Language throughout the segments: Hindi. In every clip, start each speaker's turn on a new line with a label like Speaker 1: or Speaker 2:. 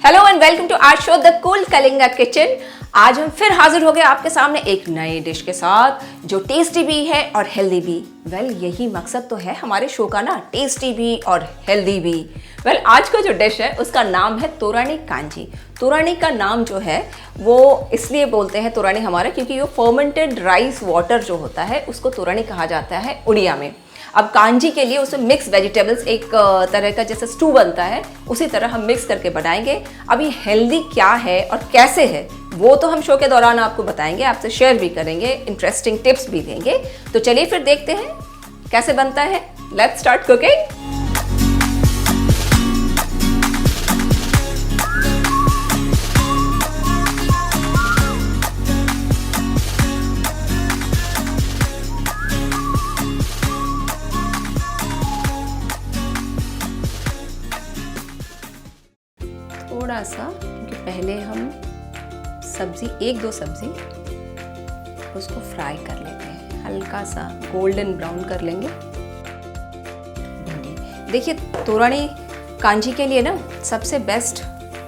Speaker 1: Hello and welcome to our show the cool Kalinga kitchen. आज हम फिर हाजिर हो गए आपके सामने एक नए डिश के साथ जो टेस्टी भी है और हेल्दी भी। यही मकसद तो है हमारे शो का ना, टेस्टी भी और हेल्दी भी। आज का जो डिश है उसका नाम है तोरानी कांजी। तोरानी का नाम जो है वो इसलिए बोलते हैं तोरानी हमारा, क्योंकि वो फर्मेंटेड राइस वाटर जो होता है उसको तोरानी कहा जाता है उड़िया में। अब कांजी के लिए उसमें मिक्स वेजिटेबल्स, एक तरह का जैसे स्टू बनता है उसी तरह हम मिक्स करके बनाएंगे। अब ये हेल्दी क्या है और कैसे है वो तो हम शो के दौरान आपको बताएंगे, आपसे शेयर भी करेंगे, इंटरेस्टिंग टिप्स भी देंगे। तो चलिए फिर देखते हैं कैसे बनता है। Let's start cooking. थोड़ा सा, क्योंकि पहले हम सब्जी, एक दो सब्जी उसको फ्राई कर लेते हैं, हल्का सा गोल्डन ब्राउन कर लेंगे। देखिए तोरानी कांजी के लिए ना सबसे बेस्ट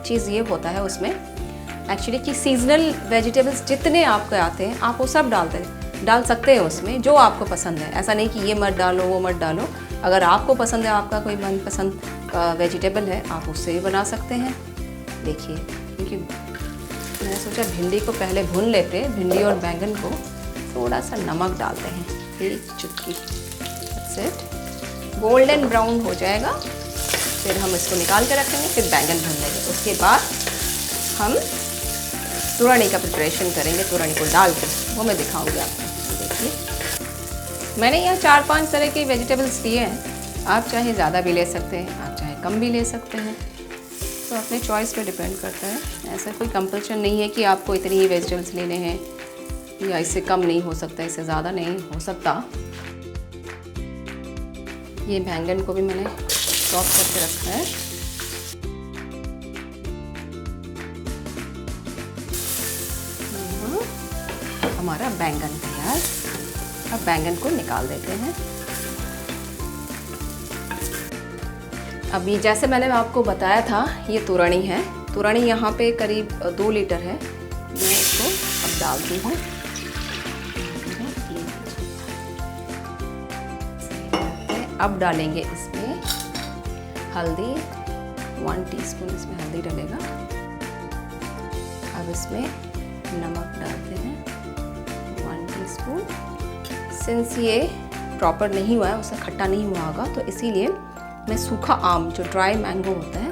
Speaker 1: चीज़ ये होता है उसमें एक्चुअली कि सीजनल वेजिटेबल्स जितने आपको आते हैं आप वो सब डाल सकते हैं उसमें, जो आपको पसंद है। ऐसा नहीं कि ये मत डालो वो मत डालो। अगर आपको पसंद है, आपका कोई मनपसंद वेजिटेबल है, आप उससे भी बना सकते हैं। देखिए, क्योंकि मैंने सोचा भिंडी को पहले भून लेते हैं, भिंडी और बैंगन को थोड़ा सा नमक डालते हैं, एक चुटकी। सेट गोल्डन ब्राउन हो जाएगा, फिर हम इसको निकाल के रखेंगे, फिर बैंगन भून लेंगे। उसके बाद हम तोरानी का प्रिपरेशन करेंगे, तोरानी को डाल कर वो मैं दिखाऊंगी आपको। देखिए मैंने यहाँ 4-5 तरह के वेजिटेबल्स लिए हैं। आप चाहे ज़्यादा भी ले सकते हैं, आप चाहे कम भी ले सकते हैं, तो अपने चॉइस पे डिपेंड करता है। ऐसा कोई कंपल्शन नहीं है कि आपको इतनी ही वेजिटेबल्स लेने हैं या इससे कम नहीं हो सकता, इससे ज़्यादा नहीं हो सकता। ये बैंगन को भी मैंने चॉप करके रखा है। हमारा बैंगन तैयार। अब बैंगन को निकाल देते हैं। अभी जैसे मैंने आपको बताया था, ये तोरानी है। तोरानी यहाँ पे करीब 2 लीटर है। मैं इसको अब डालती हूँ। अब डालेंगे इसमें हल्दी, 1 टीस्पून इसमें हल्दी डलेगा। अब इसमें नमक डालते हैं 1 टीस्पून। सिंस ये प्रॉपर नहीं हुआ है, उससे खट्टा नहीं हुआ होगा, तो इसीलिए मैं सूखा आम जो ड्राई मैंगो होता है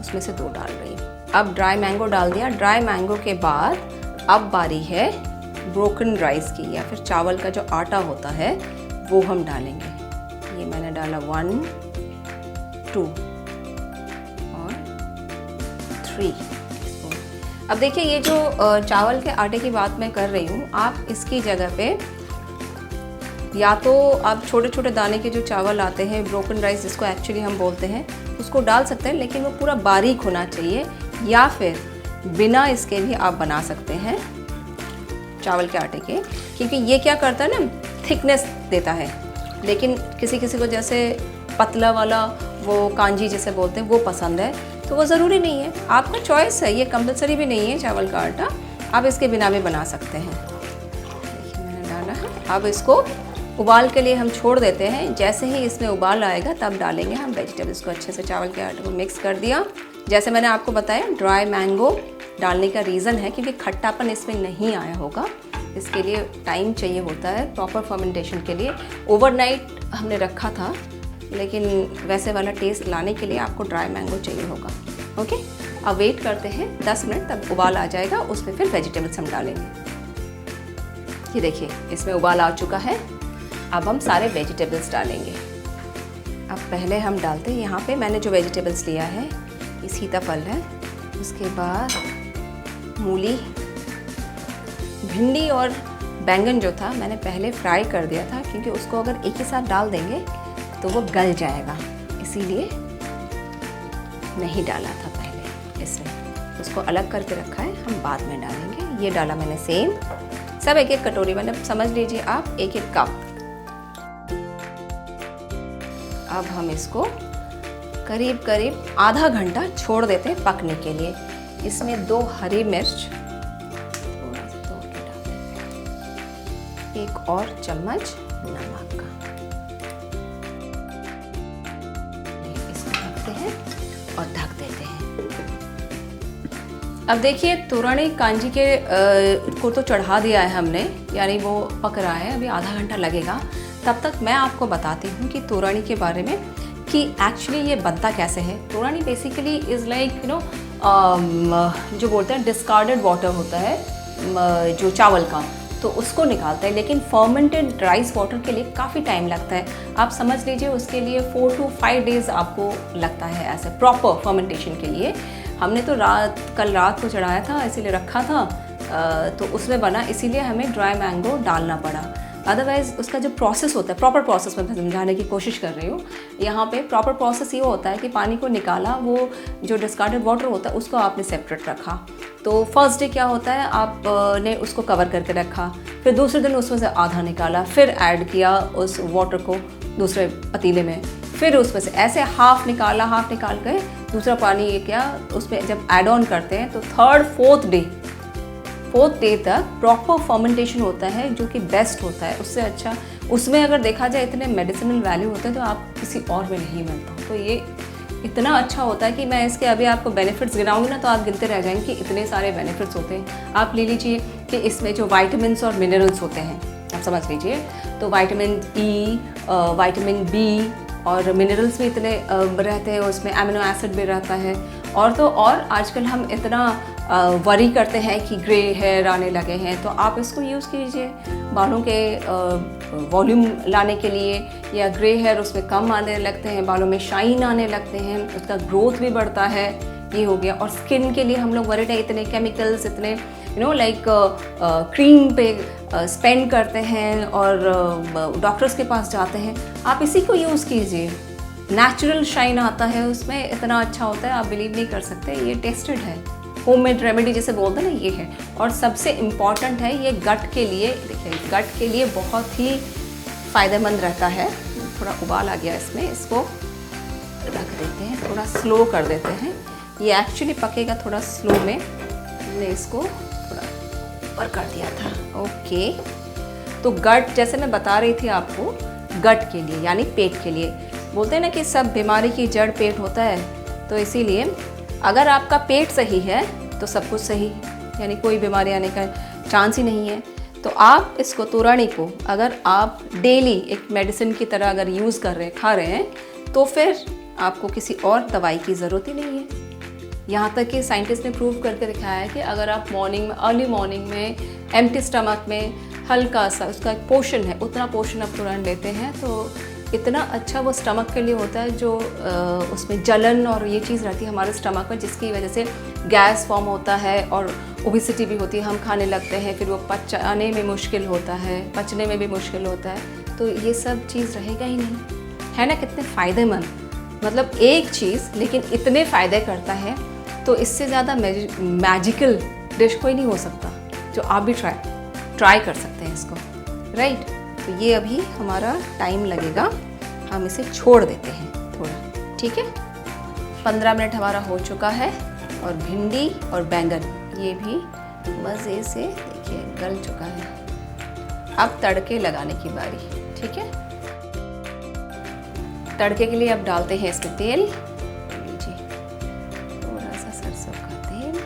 Speaker 1: उसमें से 2 डाल रही हूँ। अब ड्राई मैंगो डाल दिया। ड्राई मैंगो के बाद अब बारी है ब्रोकन राइस की, या फिर चावल का जो आटा होता है वो हम डालेंगे। ये मैंने डाला 1, 2 और 3 स्पून। अब देखिए ये जो चावल के आटे की बात मैं कर रही हूँ, आप इसकी जगह पे या तो आप छोटे छोटे दाने के जो चावल आते हैं, ब्रोकन राइस जिसको एक्चुअली हम बोलते हैं, उसको डाल सकते हैं, लेकिन वो पूरा बारीक होना चाहिए। या फिर बिना इसके भी आप बना सकते हैं चावल के आटे के, क्योंकि ये क्या करता है ना, थिकनेस देता है। लेकिन किसी किसी को जैसे पतला वाला वो कांजी जैसे बोलते हैं वो पसंद है, तो वो ज़रूरी नहीं है, आपका चॉइस है। ये कंपलसरी भी नहीं है चावल का आटा, आप इसके बिना भी बना सकते हैं। देखिए मैंने डाला है। अब इसको उबाल के लिए हम छोड़ देते हैं। जैसे ही इसमें उबाल आएगा तब डालेंगे हम वेजिटेबल्स को। अच्छे से चावल के आटे को मिक्स कर दिया। जैसे मैंने आपको बताया, ड्राई मैंगो डालने का रीज़न है क्योंकि खट्टापन इसमें नहीं आया होगा, इसके लिए टाइम चाहिए होता है प्रॉपर फर्मेंटेशन के लिए। ओवरनाइट हमने रखा था, लेकिन वैसे वाला टेस्ट लाने के लिए आपको ड्राई मैंगो चाहिए होगा। ओके, अब वेट करते हैं 10 मिनट, तब उबाल आ जाएगा, उसमें फिर वेजिटेबल्स हम डालेंगे। ये देखिए इसमें उबाल आ चुका है। अब हम सारे वेजिटेबल्स डालेंगे। अब पहले हम डालते हैं, यहाँ पे मैंने जो वेजिटेबल्स लिया है, ये सीताफल है, उसके बाद मूली, भिंडी और बैंगन जो था मैंने पहले फ्राई कर दिया था, क्योंकि उसको अगर एक ही साथ डाल देंगे तो वो गल जाएगा, इसीलिए नहीं डाला था पहले इसमें। उसको अलग करके रखा है, हम बाद में डालेंगे। ये डाला मैंने सेम, सब एक एक कटोरी, मैंने समझ लीजिए आप 1-1 कप। अब हम इसको करीब करीब आधा घंटा छोड़ देते हैं पकने के लिए। इसमें 2 हरी मिर्च थोड़ा सा तोड़ के डाल देते हैं, 1 और चम्मच नमक का। इसको ढकते हैं और ढक देते हैं। अब देखिए तोरणी कांजी के को तो चढ़ा दिया है हमने, यानी वो पक रहा है, अभी आधा घंटा लगेगा। तब तक मैं आपको बताती हूँ कि तोरणी के बारे में कि एक्चुअली ये बनता कैसे है। तोरणी basically is like you know जो बोलते हैं डिस्कार्डेड वाटर होता है जो चावल का, तो उसको निकालते हैं, लेकिन फर्मेंटेड राइस वाटर के लिए काफ़ी टाइम लगता है। आप समझ लीजिए उसके लिए 4 to 5 डेज़ आपको लगता है ऐसे प्रॉपर फर्मेंटेशन के लिए। हमने तो कल रात को चढ़ाया था, इसीलिए रखा था, तो उसमें बना, इसीलिए हमें ड्राई मैंगो डालना पड़ा। अदरवाइज़ उसका जो प्रोसेस होता है, प्रॉपर प्रोसेस मैं समझाने की कोशिश कर रही हूँ। यहाँ पे प्रॉपर प्रोसेस ये होता है कि पानी को निकाला, वो जो डिस्कार्डेड वाटर होता है उसको आपने सेपरेट रखा। तो फर्स्ट डे क्या होता है, आपने उसको कवर करके रखा, फिर दूसरे दिन उसमें से आधा निकाला, फिर ऐड किया उस वाटर को दूसरे पतीले में, फिर उसमें से ऐसे हाफ निकाला, हाफ निकाल के दूसरा पानी ये क्या उसमें जब ऐड ऑन करते हैं तो 3rd 4th डे तक प्रॉपर फर्मेंटेशन होता है, जो कि बेस्ट होता है। उससे अच्छा उसमें अगर देखा जाए इतने मेडिसिनल वैल्यू होते हैं तो आप किसी और में नहीं मिलता। तो ये इतना अच्छा होता है कि मैं इसके अभी आपको बेनिफिट्स गिनाऊंगी ना तो आप गिनते रह जाएंगे कि इतने सारे बेनिफिट्स होते हैं। आप ले लीजिए कि इसमें जो वाइटामिन और मिनरल्स होते हैं, आप समझ लीजिए, तो विटामिन ई, विटामिन बी और मिनरल्स भी इतने रहते हैं उसमें, एमिनो एसिड भी रहता है। और तो और आजकल हम इतना वरी करते हैं कि ग्रे हेयर आने लगे हैं, तो आप इसको यूज़ कीजिए बालों के वॉल्यूम लाने के लिए, या ग्रे हेयर उसमें कम आने लगते हैं, बालों में शाइन आने लगते हैं, उसका ग्रोथ भी बढ़ता है, ये हो गया। और स्किन के लिए हम लोग वरीड है, इतने केमिकल्स, इतने यू नो लाइक क्रीम पे स्पेंड करते हैं और डॉक्टर्स के पास जाते हैं, आप इसी को यूज़ कीजिए। नेचुरल शाइन आता है उसमें, इतना अच्छा होता है, आप बिलीव नहीं कर सकते, ये टेस्टेड है, होममेड रेमेडी जिसे बोलते हैं ना, ये है। और सबसे इम्पॉर्टेंट है ये गट के लिए, देखिए गट के लिए बहुत ही फ़ायदेमंद रहता है। थोड़ा उबाल आ गया इसमें, इसको रख देते हैं, थोड़ा स्लो कर देते हैं, ये एक्चुअली पकेगा थोड़ा स्लो में, हमने इसको थोड़ा ऊपर कर दिया था। ओके, तो गट जैसे मैं बता रही थी आपको, गट के लिए यानी पेट के लिए, बोलते हैं ना कि सब बीमारी की जड़ पेट होता है, तो इसीलिए अगर आपका पेट सही है तो सब कुछ सही, यानी कोई बीमारी आने का चांस ही नहीं है। तो आप इसको तोरणी को अगर आप डेली एक मेडिसिन की तरह अगर यूज़ कर रहे हैं, खा रहे हैं, तो फिर आपको किसी और दवाई की ज़रूरत ही नहीं है। यहाँ तक कि साइंटिस्ट ने प्रूव करके दिखाया है कि अगर आप मॉर्निंग में, अर्ली मॉर्निंग में एम्प्टी स्टमक में हल्का सा उसका एक पोर्शन है, उतना पोर्शन आप तुरंत लेते हैं तो इतना अच्छा वो स्टमक के लिए होता है, जो उसमें जलन और ये चीज़ रहती है हमारे स्टमक में, जिसकी वजह से गैस फॉर्म होता है और ओबेसिटी भी होती है, हम खाने लगते हैं, फिर वो पचाने में मुश्किल होता है, पचने में भी मुश्किल होता है, तो ये सब चीज़ रहेगा ही नहीं, है ना। कितने फ़ायदेमंद, मतलब एक चीज़ लेकिन इतने फ़ायदे करता है, तो इससे ज़्यादा मैजिकल डिश कोई नहीं हो सकता, जो आप भी ट्राई कर सकते हैं इसको, राइट। तो ये अभी हमारा टाइम लगेगा, हम इसे छोड़ देते हैं थोड़ा, ठीक है। 15 मिनट हमारा हो चुका है और भिंडी और बैंगन ये भी मज़े से देखिए गल चुका है। अब तड़के लगाने की बारी, ठीक है। तड़के के लिए अब डालते हैं इसमें तेल, लीजिए थोड़ा सा सरसों का तेल,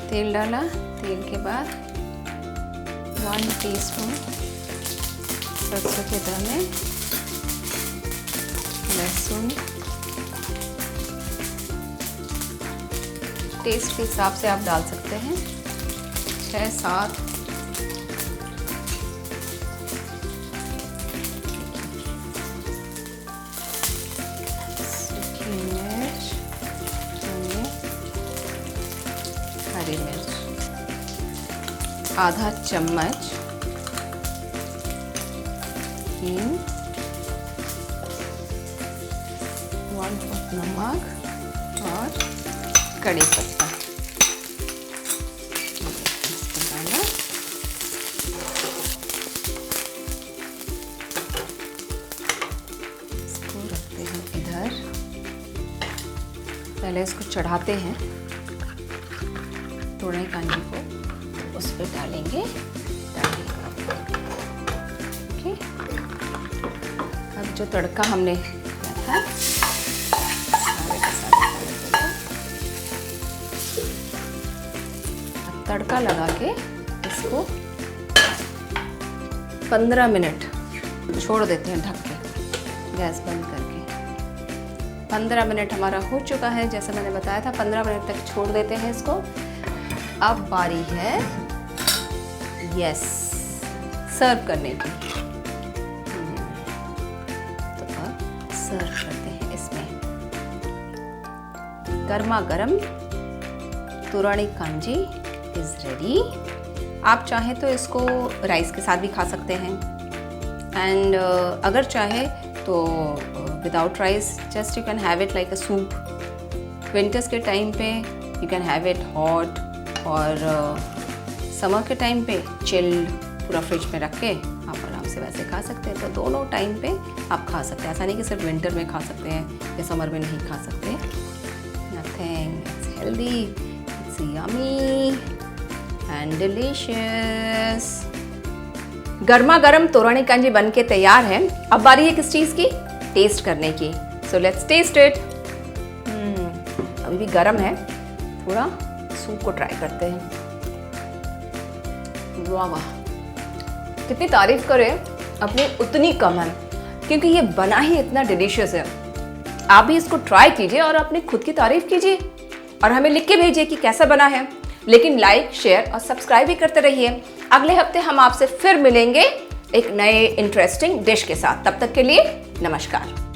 Speaker 1: तेल डाला, तेल के बाद 1 टीस्पून सरसों के दाने, लहसुन, टेस्ट के हिसाब से आप डाल सकते हैं, 6-7 सूखी मिर्च, हरी मिर्च, आधा चम्मच हींग, 1/4 नमक और कड़ी पत्ता डाला। इसको रखते हैं इधर। चढ़ाते हैं तोरई कांजी को, उस पर डालेंगे। ओके, अब जो तड़का हमने किया था सारे का सारा तड़का लगा के इसको 15 मिनट छोड़ देते हैं ढक के, गैस बंद करके। 15 मिनट हमारा हो चुका है, जैसा मैंने बताया था 15 मिनट तक छोड़ देते हैं इसको। अब बारी है यस सर्व करने की। तो अब सर्व करते हैं इसमें गर्मा गर्म तोरई कांजी इज़ रेडी। आप चाहें तो इसको राइस के साथ भी खा सकते हैं, एंड अगर चाहे तो without rice just you can have it like a soup. Winters के टाइम पे you can have it hot, और समर के टाइम पे चिल्ड पूरा फ्रिज में रख के आप आराम से वैसे खा सकते हैं। तो दोनों टाइम पे आप खा सकते हैं, ऐसा नहीं कि सिर्फ विंटर में खा सकते हैं या समर में नहीं खा सकते। Nothing, it's healthy, it's yummy and delicious. गर्मा गर्म तोरई कांजी बन के तैयार है। अब बारी है किस चीज़ की? टेस्ट करने की। So let's test it. अभी भी गर्म है, थोड़ा सूप को ट्राई करते हैं। वाह वाह, कितनी तारीफ करें अपनी उतनी कम है, क्योंकि ये बना ही इतना डिलीशियस है। आप भी इसको ट्राई कीजिए और अपनी खुद की तारीफ कीजिए और हमें लिख के भेजिए कि कैसा बना है। लेकिन लाइक, शेयर और सब्सक्राइब भी करते रहिए। अगले हफ्ते हम आपसे फिर मिलेंगे एक नए इंटरेस्टिंग डिश के साथ। तब तक के लिए नमस्कार।